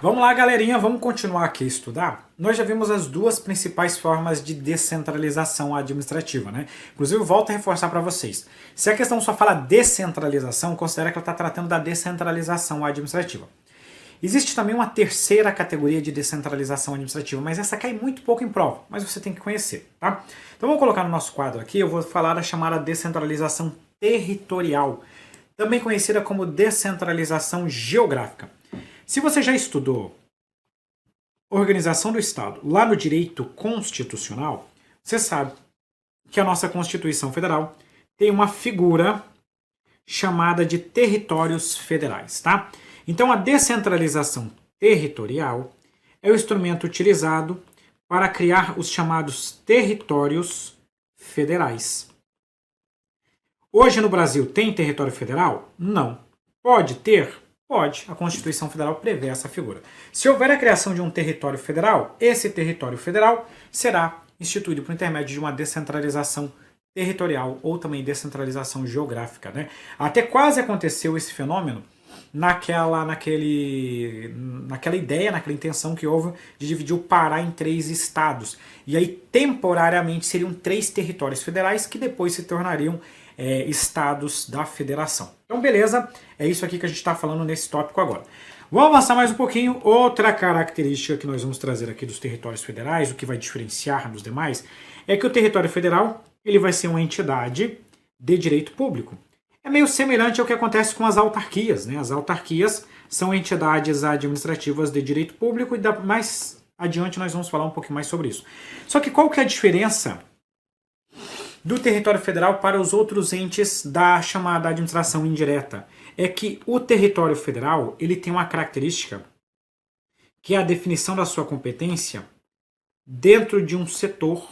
Vamos lá, galerinha, vamos continuar aqui a estudar. Nós já vimos as duas principais formas de descentralização administrativa, né? Inclusive, eu volto a reforçar para vocês. Se a questão só fala descentralização, considera que ela está tratando da descentralização administrativa. Existe também uma terceira categoria de descentralização administrativa, mas essa cai muito pouco em prova, mas você tem que conhecer, tá? Então vamos colocar no nosso quadro aqui, eu vou falar da chamada descentralização territorial, também conhecida como descentralização geográfica. Se você já estudou organização do Estado lá no direito constitucional, você sabe que a nossa Constituição Federal tem uma figura chamada de territórios federais, tá? Então a descentralização territorial é o instrumento utilizado para criar os chamados territórios federais. Hoje no Brasil tem território federal? Não. Pode ter? Pode. A Constituição Federal prevê essa figura. Se houver a criação de um território federal, esse território federal será instituído por intermédio de uma descentralização territorial ou também descentralização geográfica, né? Até quase aconteceu esse fenômeno naquela ideia, naquela intenção que houve de dividir o Pará em 3 estados. E aí, temporariamente, seriam 3 territórios federais que depois se tornariam estados da federação. Então, beleza, é isso aqui que a gente está falando nesse tópico agora. Vamos avançar mais um pouquinho. Outra característica que nós vamos trazer aqui dos territórios federais, o que vai diferenciar dos demais, é que o território federal ele vai ser uma entidade de direito público. É meio semelhante ao que acontece com as autarquias, né? As autarquias são entidades administrativas de direito público e mais adiante nós vamos falar um pouquinho mais sobre isso. Só que qual que é a diferença do território federal para os outros entes da chamada administração indireta? É que o território federal ele tem uma característica que é a definição da sua competência dentro de um setor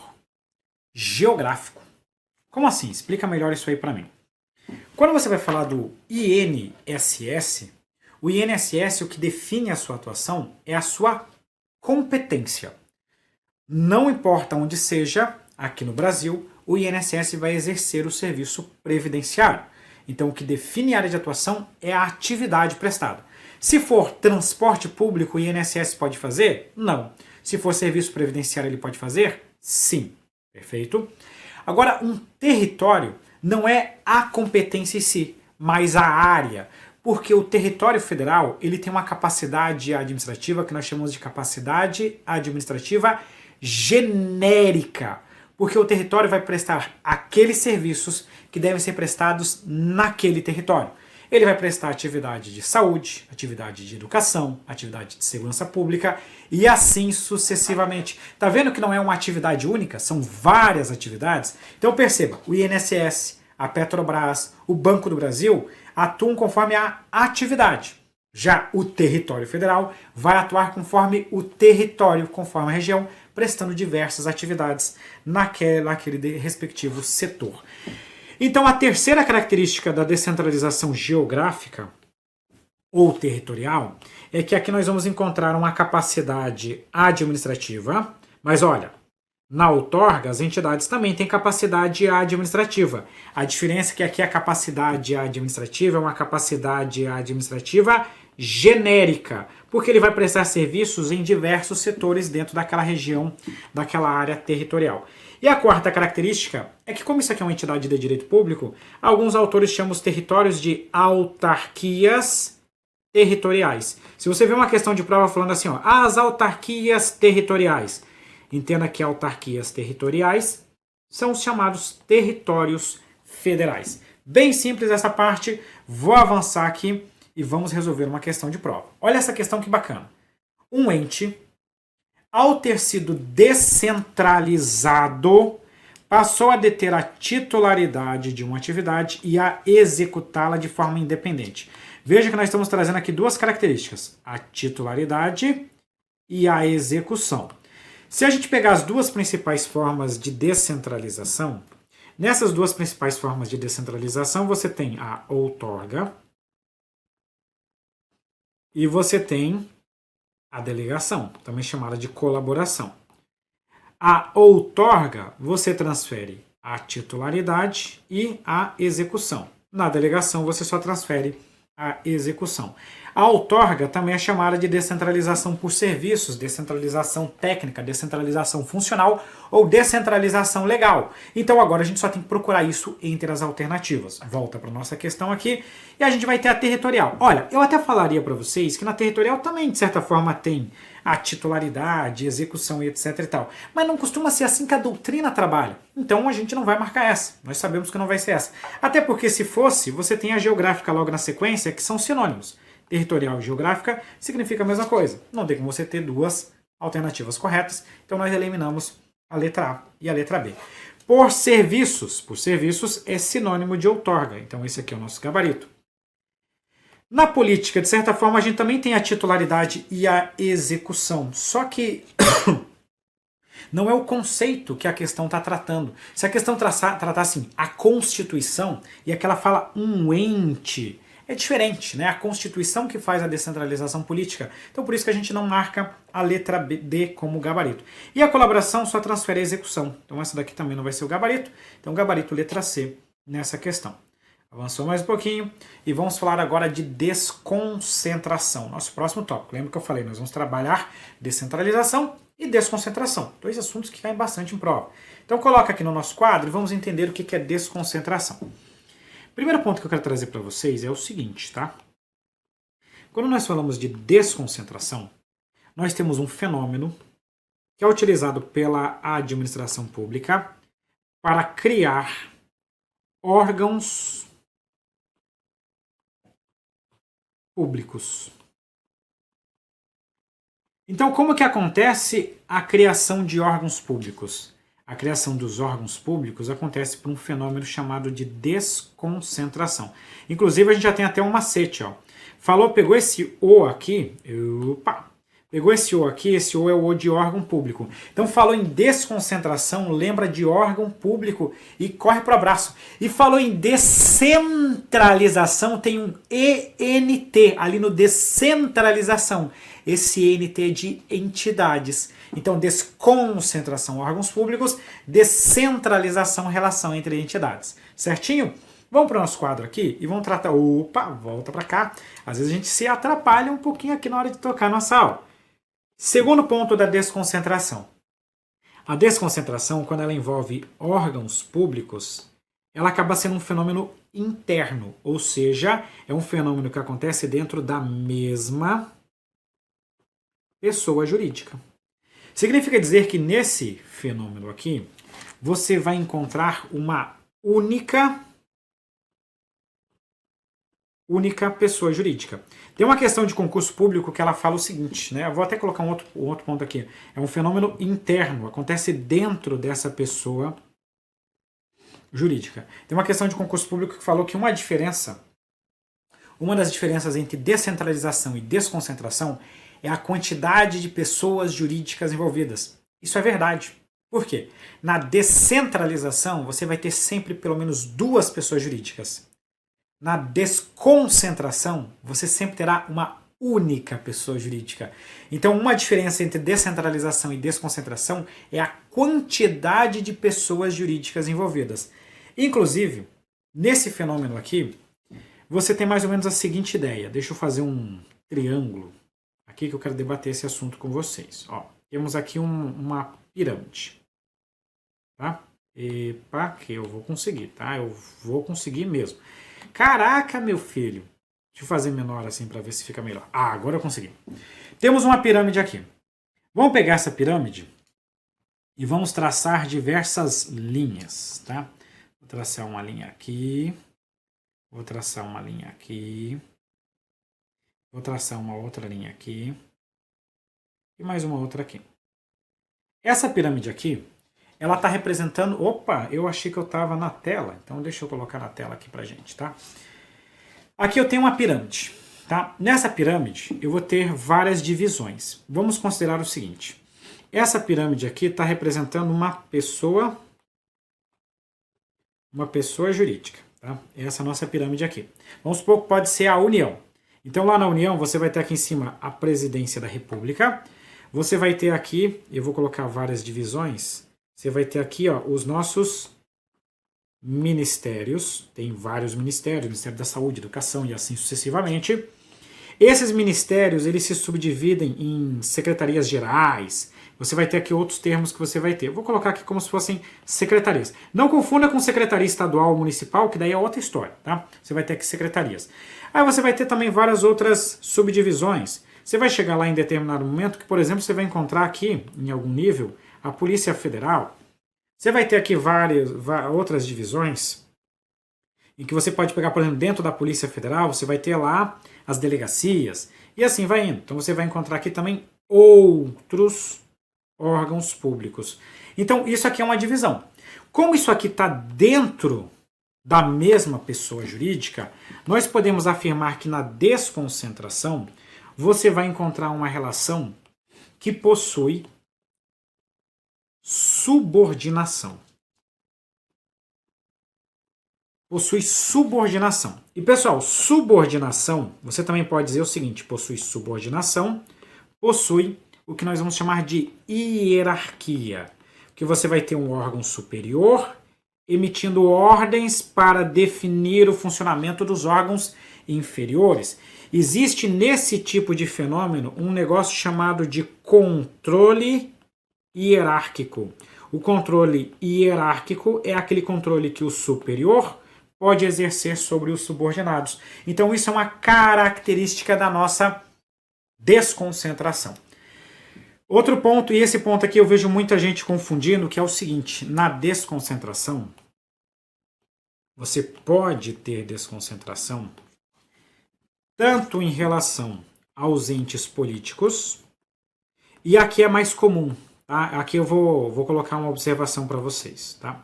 geográfico. Como assim? Explica melhor isso aí para mim. Quando você vai falar do INSS, o INSS, o que define a sua atuação é a sua competência. Não importa onde seja, aqui no Brasil, o INSS vai exercer o serviço previdenciário. Então, o que define a área de atuação é a atividade prestada. Se for transporte público, o INSS pode fazer? Não. Se for serviço previdenciário, ele pode fazer? Sim. Perfeito? Agora, um território não é a competência em si, mas a área. Porque o território federal ele tem uma capacidade administrativa que nós chamamos de capacidade administrativa genérica. Porque o território vai prestar aqueles serviços que devem ser prestados naquele território. Ele vai prestar atividade de saúde, atividade de educação, atividade de segurança pública e assim sucessivamente. Tá vendo que não é uma atividade única? São várias atividades. Então perceba, o INSS, a Petrobras, o Banco do Brasil atuam conforme a atividade. Já o território federal vai atuar conforme o território, conforme a região, prestando diversas atividades naquele respectivo setor. Então, a terceira característica da descentralização geográfica ou territorial é que aqui nós vamos encontrar uma capacidade administrativa, mas olha, na outorga as entidades também têm capacidade administrativa. A diferença é que aqui a capacidade administrativa é uma capacidade administrativa genérica, porque ele vai prestar serviços em diversos setores dentro daquela região, daquela área territorial. E a quarta característica é que, como isso aqui é uma entidade de direito público, alguns autores chamam os territórios de autarquias territoriais. Se você vê uma questão de prova falando assim, ó, as autarquias territoriais, entenda que autarquias territoriais são os chamados territórios federais. Bem simples essa parte, vou avançar aqui e vamos resolver uma questão de prova. Olha essa questão que bacana. Um ente, ao ter sido descentralizado, passou a deter a titularidade de uma atividade e a executá-la de forma independente. Veja que nós estamos trazendo aqui duas características, a titularidade e a execução. Se a gente pegar as duas principais formas de descentralização, nessas duas principais formas de descentralização você tem a outorga e você tem a delegação, também chamada de colaboração. A outorga, você transfere a titularidade e a execução. Na delegação, você só transfere a execução. A outorga também é chamada de descentralização por serviços, descentralização técnica, descentralização funcional ou descentralização legal. Então agora a gente só tem que procurar isso entre as alternativas. Volta para a nossa questão aqui e a gente vai ter a territorial. Olha, eu até falaria para vocês que na territorial também, de certa forma, tem a titularidade, execução e etc e tal. Mas não costuma ser assim que a doutrina trabalha. Então a gente não vai marcar essa. Nós sabemos que não vai ser essa. Até porque se fosse, você tem a geográfica logo na sequência, que são sinônimos. Territorial e geográfica significa a mesma coisa. Não tem como você ter duas alternativas corretas. Então nós eliminamos a letra A e a letra B. Por serviços é sinônimo de outorga. Então esse aqui é o nosso gabarito. Na política, de certa forma, a gente também tem a titularidade e a execução. Só que não é o conceito que a questão está tratando. Se a questão tratar assim, a Constituição, e aquela fala um ente, é diferente, né? A Constituição que faz a descentralização política. Então por isso que a gente não marca a letra D como gabarito. E a colaboração só transfere a execução. Então essa daqui também não vai ser o gabarito. Então gabarito letra C nessa questão. Avançou mais um pouquinho e vamos falar agora de desconcentração. Nosso próximo tópico. Lembra que eu falei, nós vamos trabalhar descentralização e desconcentração. Dois assuntos que caem bastante em prova. Então coloca aqui no nosso quadro e vamos entender o que é desconcentração. Primeiro ponto que eu quero trazer para vocês é o seguinte, tá? Quando nós falamos de desconcentração, nós temos um fenômeno que é utilizado pela administração pública para criar órgãos públicos. Então, como que acontece a criação de órgãos públicos? A criação dos órgãos públicos acontece por um fenômeno chamado de desconcentração. Inclusive, a gente já tem até um macete, ó. Falou, pegou esse O aqui, pegou esse O aqui, esse O é o O de órgão público. Então falou em desconcentração, lembra de órgão público e corre para o abraço. E falou em descentralização, tem um ENT ali no descentralização. Esse ENT é de entidades. Então desconcentração, órgãos públicos, descentralização, relação entre entidades. Certinho? Vamos para o nosso quadro aqui e vamos tratar... Opa, volta para cá. Às vezes a gente se atrapalha um pouquinho aqui na hora de tocar nossa aula. Segundo ponto da desconcentração. A desconcentração, quando ela envolve órgãos públicos, ela acaba sendo um fenômeno interno, ou seja, é um fenômeno que acontece dentro da mesma pessoa jurídica. Significa dizer que nesse fenômeno aqui, você vai encontrar uma única pessoa jurídica. Tem uma questão de concurso público que ela fala o seguinte, né? Eu vou até colocar um outro ponto aqui. É um fenômeno interno, acontece dentro dessa pessoa jurídica. Tem uma questão de concurso público que falou que uma das diferenças entre descentralização e desconcentração é a quantidade de pessoas jurídicas envolvidas. Isso é verdade. Por quê? Na descentralização, você vai ter sempre pelo menos 2 pessoas jurídicas. Na desconcentração, você sempre terá uma única pessoa jurídica. Então, uma diferença entre descentralização e desconcentração é a quantidade de pessoas jurídicas envolvidas. Inclusive, nesse fenômeno aqui, você tem mais ou menos a seguinte ideia. Deixa eu fazer um triângulo aqui que eu quero debater esse assunto com vocês. Ó, temos aqui uma pirâmide. Tá? Epa, que eu vou conseguir, tá? Eu vou conseguir mesmo. Caraca, meu filho. Deixa eu fazer menor assim para ver se fica melhor. Ah, agora eu consegui. Temos uma pirâmide aqui. Vamos pegar essa pirâmide e vamos traçar diversas linhas, tá? Vou traçar uma linha aqui. Vou traçar uma linha aqui. Vou traçar uma outra linha aqui. E mais uma outra aqui. Essa pirâmide aqui, ela está representando... Opa, eu achei que eu estava na tela. Então deixa eu colocar na tela aqui pra gente, tá? Aqui eu tenho uma pirâmide, tá? Nessa pirâmide eu vou ter várias divisões. Vamos considerar o seguinte. Essa pirâmide aqui está representando uma pessoa jurídica, tá? Essa é a nossa pirâmide aqui. Vamos supor que pode ser a União. Então lá na União você vai ter aqui em cima a Presidência da República. Você vai ter aqui, eu vou colocar várias divisões... Você vai ter aqui ó, os nossos ministérios, tem vários ministérios, Ministério da Saúde, Educação e assim sucessivamente. Esses ministérios, eles se subdividem em secretarias gerais. Você vai ter aqui outros termos que você vai ter. Eu vou colocar aqui como se fossem secretarias. Não confunda com secretaria estadual ou municipal, que daí é outra história, tá? Você vai ter aqui secretarias. Aí você vai ter também várias outras subdivisões. Você vai chegar lá em determinado momento que, por exemplo, você vai encontrar aqui, em algum nível, a Polícia Federal. Você vai ter aqui várias outras divisões em que você pode pegar, por exemplo, dentro da Polícia Federal, você vai ter lá as delegacias e assim vai indo. Então você vai encontrar aqui também outros órgãos públicos. Então isso aqui é uma divisão. Como isso aqui está dentro da mesma pessoa jurídica, nós podemos afirmar que na desconcentração você vai encontrar uma relação que possui subordinação. Possui subordinação. E pessoal, subordinação, você também pode dizer o seguinte, possui subordinação, possui o que nós vamos chamar de hierarquia, que você vai ter um órgão superior emitindo ordens para definir o funcionamento dos órgãos inferiores. Existe nesse tipo de fenômeno um negócio chamado de controle hierárquico. O controle hierárquico é aquele controle que o superior pode exercer sobre os subordinados. Então isso é uma característica da nossa desconcentração. Outro ponto, e esse ponto aqui eu vejo muita gente confundindo, que é o seguinte: na desconcentração, você pode ter desconcentração tanto em relação aos entes políticos, e aqui é mais comum, tá? Aqui eu vou colocar uma observação para vocês, tá?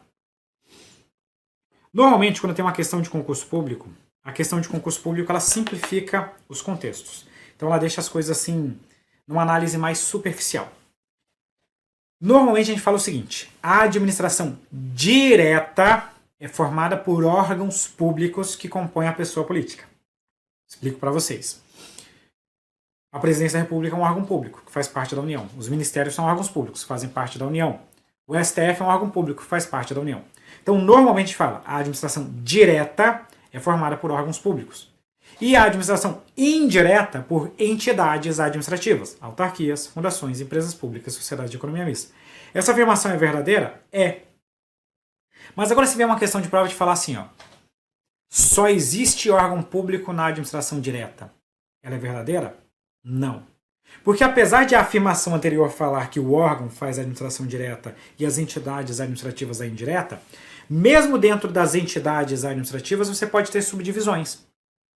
Normalmente, quando tem uma questão de concurso público, a questão de concurso público ela simplifica os contextos. Então ela deixa as coisas assim, numa análise mais superficial. Normalmente a gente fala o seguinte: a administração direta é formada por órgãos públicos que compõem a pessoa política. Explico para vocês. A Presidência da República é um órgão público que faz parte da União. Os ministérios são órgãos públicos que fazem parte da União. O STF é um órgão público que faz parte da União. Então, normalmente fala, a administração direta é formada por órgãos públicos. E a administração indireta por entidades administrativas, autarquias, fundações, empresas públicas, sociedades de economia mista. Essa afirmação é verdadeira? É. Mas agora se vier uma questão de prova de falar assim, ó, só existe órgão público na administração direta. Ela é verdadeira? Não. Porque apesar de a afirmação anterior falar que o órgão faz a administração direta e as entidades administrativas a indireta, mesmo dentro das entidades administrativas você pode ter subdivisões.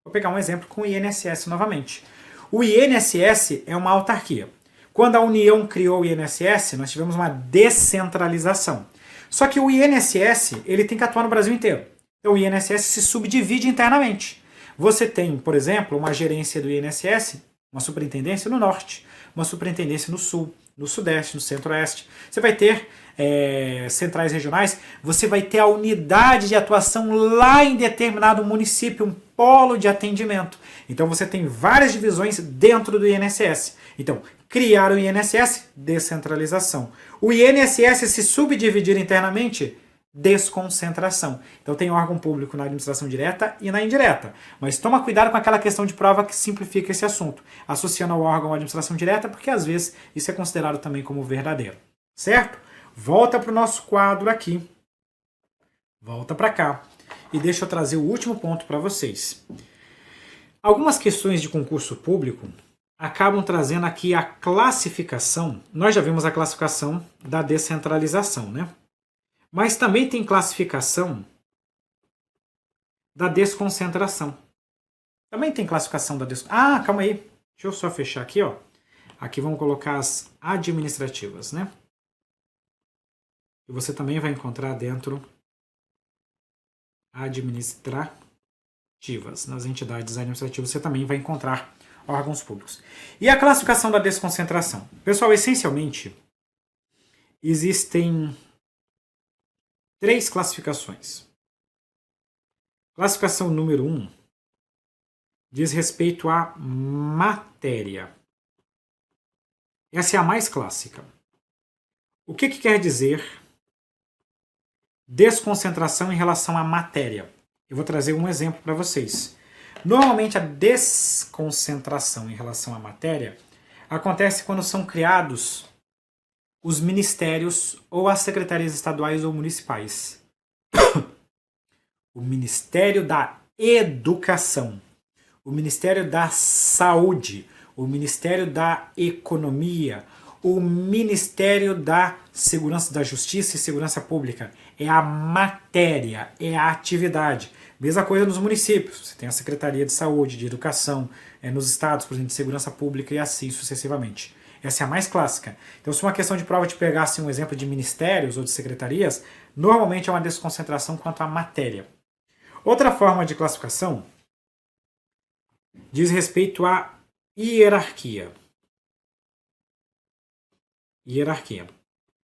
Vou pegar um exemplo com o INSS novamente. O INSS é uma autarquia. Quando a União criou o INSS, nós tivemos uma descentralização. Só que o INSS ele tem que atuar no Brasil inteiro. Então o INSS se subdivide internamente. Você tem, por exemplo, uma gerência do INSS, uma superintendência no norte, uma superintendência no sul, no sudeste, no centro-oeste. Você vai ter centrais regionais, você vai ter a unidade de atuação lá em determinado município, um polo de atendimento. Então você tem várias divisões dentro do INSS. Então, criar o INSS, descentralização. O INSS se subdividir internamente, desconcentração. Então tem órgão público na administração direta e na indireta. Mas toma cuidado com aquela questão de prova que simplifica esse assunto, associando ao órgão à administração direta, porque às vezes isso é considerado também como verdadeiro. Certo? Volta para o nosso quadro aqui. Volta para cá. E deixa eu trazer o último ponto para vocês. Algumas questões de concurso público acabam trazendo aqui a classificação. Nós já vimos a classificação da descentralização, né? Mas também tem classificação da desconcentração. Também tem classificação da desconcentração. Ah, calma aí. Deixa eu só fechar aqui, ó. Aqui vamos colocar as administrativas, né? E você também vai encontrar dentro administrativas. Nas entidades administrativas você também vai encontrar órgãos públicos. E a classificação da desconcentração? Pessoal, essencialmente, existem 3 classificações. Classificação número 1 diz respeito à matéria. Essa é a mais clássica. O que quer dizer desconcentração em relação à matéria? Eu vou trazer um exemplo para vocês. Normalmente a desconcentração em relação à matéria acontece quando são criados os ministérios ou as secretarias estaduais ou municipais. O Ministério da Educação, o Ministério da Saúde, o Ministério da Economia, o Ministério da Segurança da Justiça e Segurança Pública. É a matéria, é a atividade. Mesma coisa nos municípios. Você tem a Secretaria de Saúde, de Educação, nos estados, por exemplo, de Segurança Pública e assim sucessivamente. Essa é a mais clássica. Então, se uma questão de prova te pegasse um exemplo de ministérios ou de secretarias, normalmente é uma desconcentração quanto à matéria. Outra forma de classificação diz respeito à hierarquia. Hierarquia.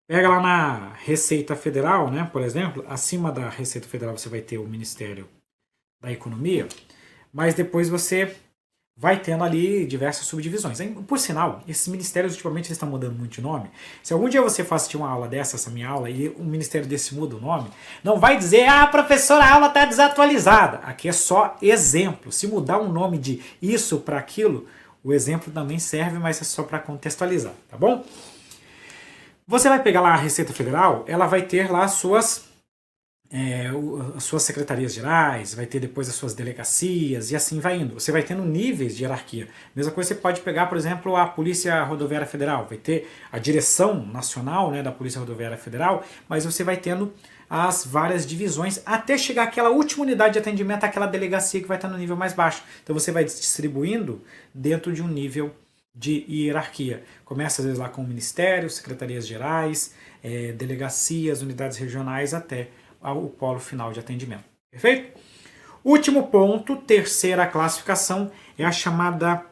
Pega lá na Receita Federal, né, por exemplo, acima da Receita Federal você vai ter o Ministério da Economia, mas depois você vai tendo ali diversas subdivisões. Por sinal, esses ministérios ultimamente eles estão mudando muito de nome. Se algum dia você for assistir uma aula dessa, essa minha aula, e um ministério desse muda o nome, não vai dizer, professora, a aula está desatualizada. Aqui é só exemplo. Se mudar um nome de isso para aquilo, o exemplo também serve, mas é só para contextualizar, tá bom? Você vai pegar lá a Receita Federal, ela vai ter lá as suas secretarias gerais, vai ter depois as suas delegacias e assim vai indo. Você vai tendo níveis de hierarquia. Mesma coisa você pode pegar, por exemplo, a Polícia Rodoviária Federal. Vai ter a direção nacional, né, da Polícia Rodoviária Federal, mas você vai tendo as várias divisões até chegar àquela última unidade de atendimento, aquela delegacia que vai estar no nível mais baixo. Então você vai distribuindo dentro de um nível de hierarquia. Começa às vezes lá com o Ministério, Secretarias Gerais, delegacias, unidades regionais até ao polo final de atendimento. Perfeito? Último ponto, terceira classificação, é a chamada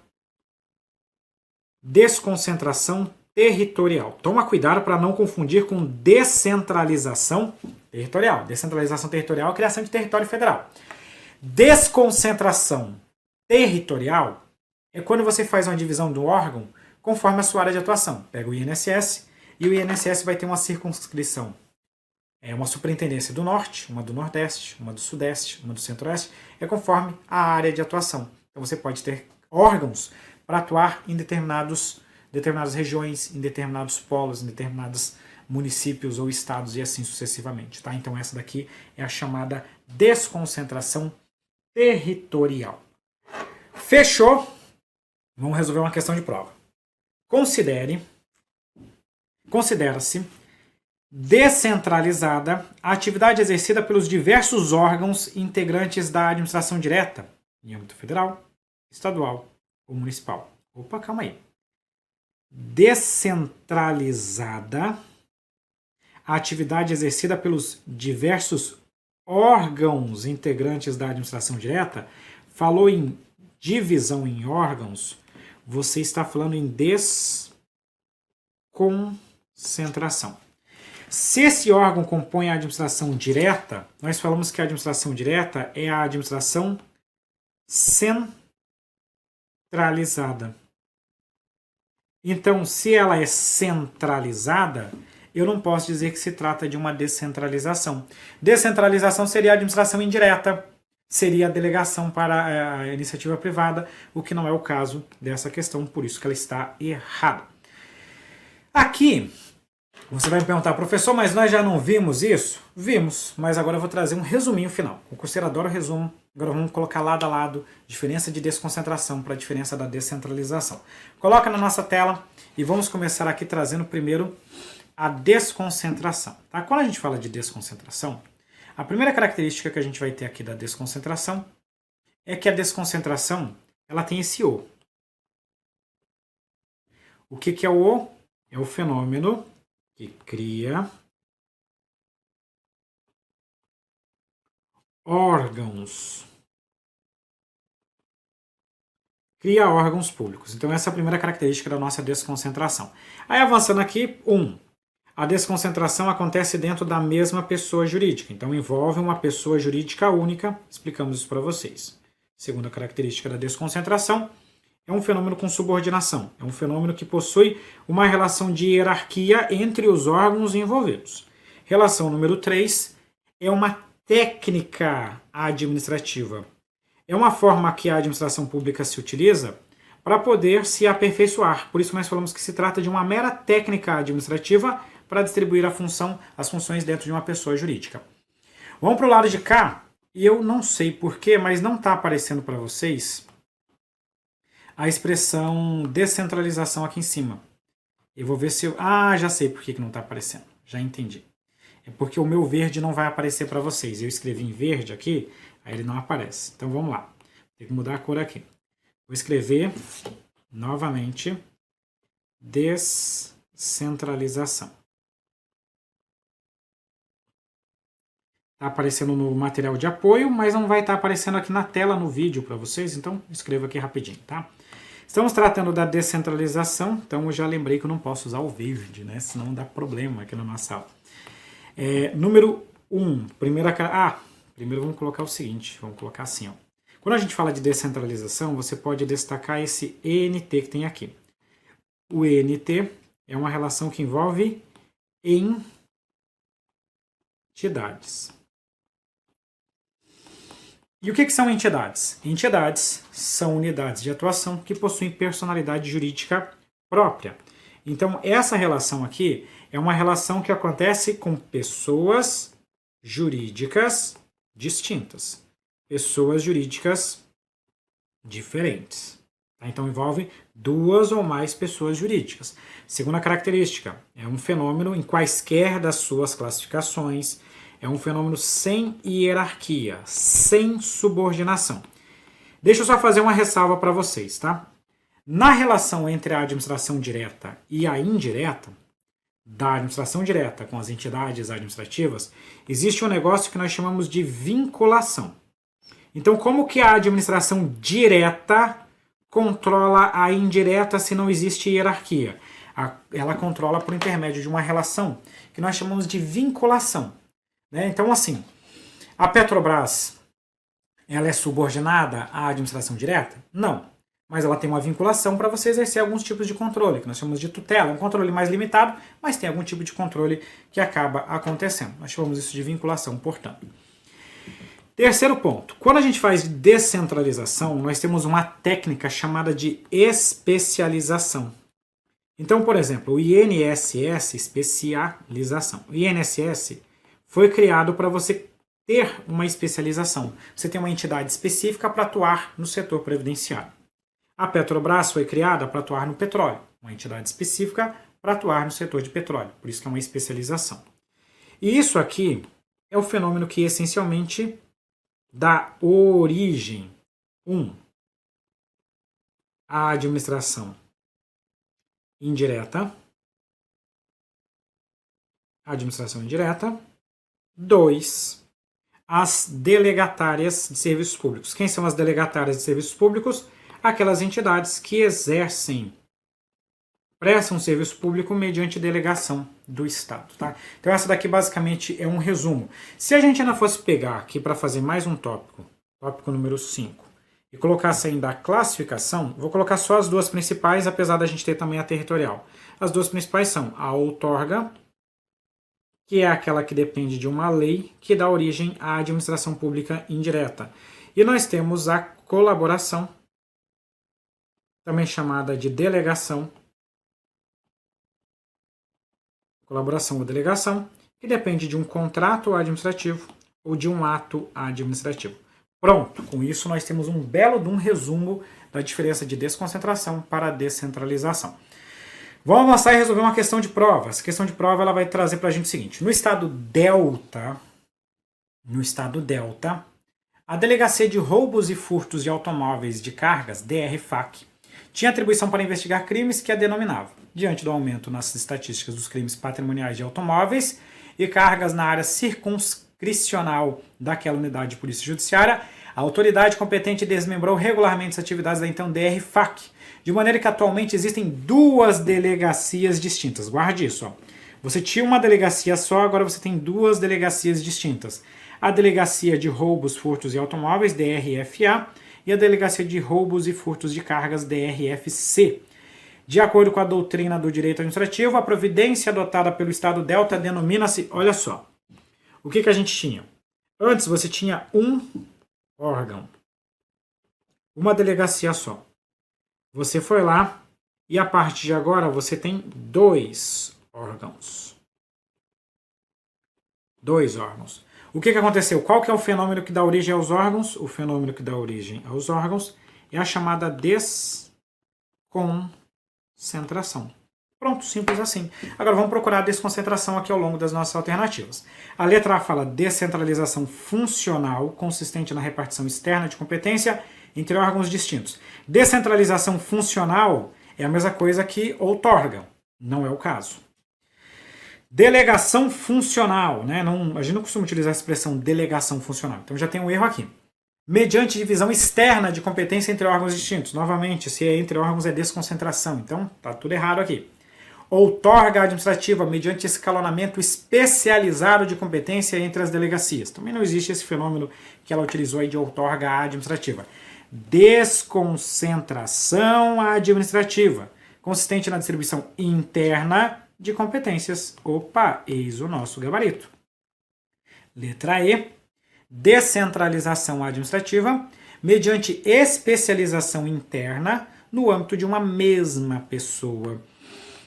desconcentração territorial. Toma cuidado para não confundir com descentralização territorial. Descentralização territorial é a criação de território federal. Desconcentração territorial é quando você faz uma divisão do órgão conforme a sua área de atuação. Pega o INSS e o INSS vai ter uma circunscrição. Uma superintendência do Norte, uma do Nordeste, uma do Sudeste, uma do Centro-Oeste, é conforme a área de atuação. Então você pode ter órgãos para atuar em determinadas regiões, em determinados polos, em determinados municípios ou estados e assim sucessivamente. Tá? Então essa daqui é a chamada desconcentração territorial. Fechou? Vamos resolver uma questão de prova. Considera-se descentralizada a atividade exercida pelos diversos órgãos integrantes da administração direta, em âmbito federal, estadual ou municipal. Opa, calma aí. Descentralizada a atividade exercida pelos diversos órgãos integrantes da administração direta. Falou em divisão em órgãos, você está falando em desconcentração. Se esse órgão compõe a administração direta, nós falamos que a administração direta é a administração centralizada. Então, se ela é centralizada, eu não posso dizer que se trata de uma descentralização. Descentralização seria a administração indireta, seria a delegação para a iniciativa privada, o que não é o caso dessa questão, por isso que ela está errada. Aqui, você vai me perguntar, professor, mas nós já não vimos isso? Vimos, mas agora eu vou trazer um resuminho final. O curseiro adora o resumo, agora vamos colocar lado a lado diferença de desconcentração para a diferença da descentralização. Coloca na nossa tela e vamos começar aqui trazendo primeiro a desconcentração. Tá? Quando a gente fala de desconcentração, a primeira característica que a gente vai ter aqui da desconcentração é que a desconcentração ela tem esse O. O que é o O? É o fenômeno que cria órgãos. Cria órgãos públicos. Então essa é a primeira característica da nossa desconcentração. Aí avançando aqui, a desconcentração acontece dentro da mesma pessoa jurídica. Então envolve uma pessoa jurídica única. Explicamos isso para vocês. Segunda característica da desconcentração é um fenômeno com subordinação. É um fenômeno que possui uma relação de hierarquia entre os órgãos envolvidos. Relação número 3 é uma técnica administrativa. é uma forma que a administração pública se utiliza para poder se aperfeiçoar. Por isso nós falamos que se trata de uma mera técnica administrativa para distribuir as funções dentro de uma pessoa jurídica. Vamos para o lado de cá, e eu não sei porquê, mas não está aparecendo para vocês a expressão descentralização aqui em cima. Eu vou ver se eu... Ah, já sei por que não está aparecendo. Já entendi. É porque o meu verde não vai aparecer para vocês. Eu escrevi em verde aqui, aí ele não aparece. Então vamos lá. Tem que mudar a cor aqui. Vou escrever novamente descentralização. Está aparecendo no material de apoio, mas não vai estar aparecendo aqui na tela, no vídeo para vocês. Então escrevo aqui rapidinho, tá? Estamos tratando da descentralização, então eu já lembrei que eu não posso usar o verde, né? Senão dá problema aqui na nossa aula. Número 1, primeiro vamos colocar o seguinte, vamos colocar assim, ó. Quando a gente fala de descentralização, você pode destacar esse ENT que tem aqui. O ENT é uma relação que envolve entidades. E o que são entidades? Entidades são unidades de atuação que possuem personalidade jurídica própria. Então, essa relação aqui é uma relação que acontece com pessoas jurídicas distintas. Pessoas jurídicas diferentes. Então, envolve duas ou mais pessoas jurídicas. Segunda característica, é um fenômeno em quaisquer das suas classificações. É um fenômeno sem hierarquia, sem subordinação. Deixa eu só fazer uma ressalva para vocês, tá? Na relação entre a administração direta e a indireta, da administração direta com as entidades administrativas, existe um negócio que nós chamamos de vinculação. Então, como que a administração direta controla a indireta se não existe hierarquia? Ela controla por intermédio de uma relação que nós chamamos de vinculação. Então, assim, a Petrobras, ela é subordinada à administração direta? Não. Mas ela tem uma vinculação para você exercer alguns tipos de controle, que nós chamamos de tutela. É um controle mais limitado, mas tem algum tipo de controle que acaba acontecendo. Nós chamamos isso de vinculação, portanto. Terceiro ponto. Quando a gente faz descentralização, nós temos uma técnica chamada de especialização. Então, por exemplo, o INSS, especialização. O INSS foi criado para você ter uma especialização. Você tem uma entidade específica para atuar no setor previdenciário. A Petrobras foi criada para atuar no petróleo. Uma entidade específica para atuar no setor de petróleo. Por isso que é uma especialização. E isso aqui é o fenômeno que essencialmente dá origem à administração indireta. Administração indireta. 2. As delegatárias de serviços públicos. Quem são as delegatárias de serviços públicos? Aquelas entidades que prestam serviço público mediante delegação do Estado. Tá? Então essa daqui basicamente é um resumo. Se a gente ainda fosse pegar aqui para fazer mais um tópico número 5, e colocasse ainda a classificação, vou colocar só as duas principais, apesar da gente ter também a territorial. As duas principais são a outorga, que é aquela que depende de uma lei que dá origem à administração pública indireta. E nós temos a colaboração, também chamada de delegação. Colaboração ou delegação, que depende de um contrato administrativo ou de um ato administrativo. Pronto, com isso nós temos um belo resumo da diferença de desconcentração para descentralização. Vamos avançar e resolver uma questão de prova. Essa questão de prova ela vai trazer para a gente o seguinte. No estado Delta, a Delegacia de Roubos e Furtos de Automóveis de Cargas, DRFAC, tinha atribuição para investigar crimes que a denominava. Diante do aumento nas estatísticas dos crimes patrimoniais de automóveis e cargas na área circunscricional daquela unidade de polícia judiciária, a autoridade competente desmembrou regularmente as atividades da então DRFAC, de maneira que atualmente existem duas delegacias distintas. Guarde isso. Ó. Você tinha uma delegacia só, agora você tem duas delegacias distintas. A Delegacia de Roubos, Furtos e Automóveis, DRFA, e a Delegacia de Roubos e Furtos de Cargas, DRFC. De acordo com a doutrina do direito administrativo, a providência adotada pelo Estado Delta denomina-se... Olha só, o que a gente tinha? Antes você tinha um órgão uma delegacia só. Você foi lá e a partir de agora você tem 2 órgãos. 2 órgãos. O que aconteceu? Qual que é o fenômeno que dá origem aos órgãos? O fenômeno que dá origem aos órgãos é a chamada desconcentração. Pronto, simples assim. Agora vamos procurar a desconcentração aqui ao longo das nossas alternativas. A letra A fala descentralização funcional, consistente na repartição externa de competência entre órgãos distintos. Descentralização funcional é a mesma coisa que outorga. Não é o caso. Delegação funcional, né? A gente não costuma utilizar a expressão delegação funcional, então já tem um erro aqui. Mediante divisão externa de competência entre órgãos distintos. Novamente, se é entre órgãos é desconcentração, então tá tudo errado aqui. Outorga administrativa mediante escalonamento especializado de competência entre as delegacias. Também não existe esse fenômeno que ela utilizou aí de outorga administrativa. Desconcentração administrativa, consistente na distribuição interna de competências. Opa, eis o nosso gabarito. Letra E, descentralização administrativa, mediante especialização interna no âmbito de uma mesma pessoa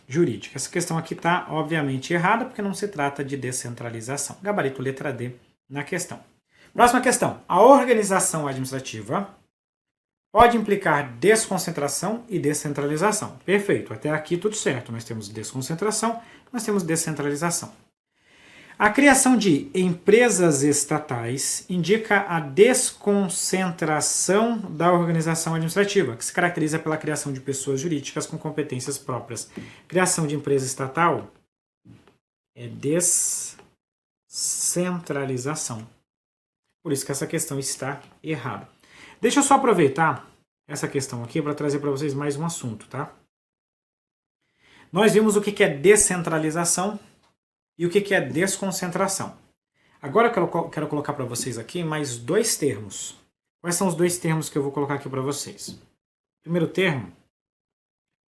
jurídica. Essa questão aqui está, obviamente, errada, porque não se trata de descentralização. Gabarito letra D na questão. Próxima questão. A organização administrativa pode implicar desconcentração e descentralização. Perfeito, até aqui tudo certo. Nós temos desconcentração, nós temos descentralização. A criação de empresas estatais indica a desconcentração da organização administrativa, que se caracteriza pela criação de pessoas jurídicas com competências próprias. Criação de empresa estatal é descentralização. Por isso que essa questão está errada. Deixa eu só aproveitar essa questão aqui para trazer para vocês mais um assunto, tá? Nós vimos o que é descentralização e o que é desconcentração. Agora eu quero colocar para vocês aqui mais 2 termos. Quais são os 2 termos que eu vou colocar aqui para vocês? O primeiro termo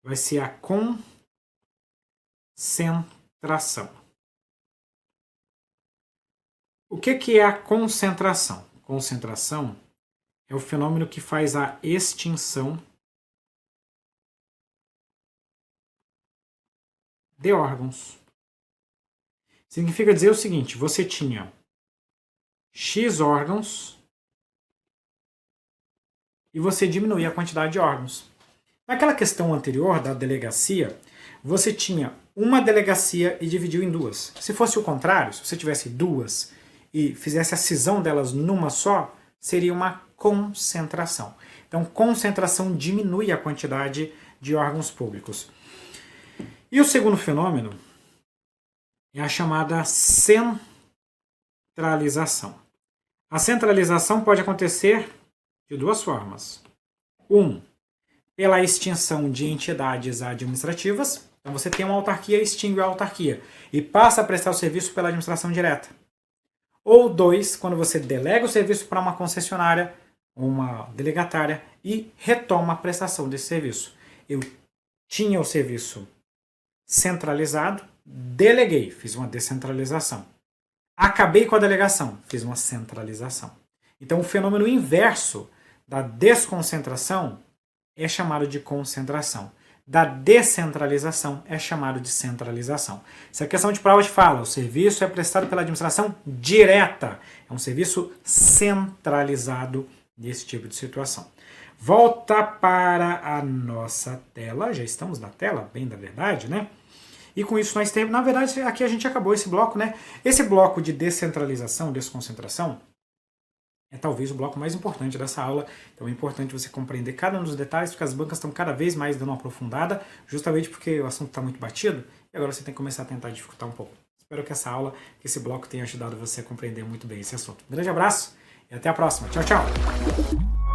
vai ser a concentração. O que é a concentração? Concentração é o fenômeno que faz a extinção de órgãos. Significa dizer o seguinte, você tinha X órgãos e você diminuía a quantidade de órgãos. Naquela questão anterior da delegacia, você tinha uma delegacia e dividiu em 2. Se fosse o contrário, se você tivesse 2 e fizesse a cisão delas numa só, seria uma concentração. Então, concentração diminui a quantidade de órgãos públicos. E o segundo fenômeno é a chamada centralização. A centralização pode acontecer de 2 formas. 1, pela extinção de entidades administrativas. Então você tem uma autarquia, extingue a autarquia e passa a prestar o serviço pela administração direta. Ou 2, quando você delega o serviço para uma concessionária, uma delegatária e retoma a prestação desse serviço. Eu tinha o serviço centralizado, deleguei, fiz uma descentralização. Acabei com a delegação, fiz uma centralização. Então o fenômeno inverso da desconcentração é chamado de concentração. Da descentralização é chamado de centralização. Se a questão de prova te fala, o serviço é prestado pela administração direta, é um serviço centralizado nesse tipo de situação. Volta para a nossa tela, já estamos na tela, bem da verdade, né? E com isso nós temos, na verdade, aqui a gente acabou esse bloco, né? Esse bloco de descentralização, desconcentração, é talvez o bloco mais importante dessa aula. Então é importante você compreender cada um dos detalhes, porque as bancas estão cada vez mais dando uma aprofundada, justamente porque o assunto está muito batido, e agora você tem que começar a tentar dificultar um pouco. Espero que essa aula, que esse bloco tenha ajudado você a compreender muito bem esse assunto. Um grande abraço e até a próxima. Tchau, tchau!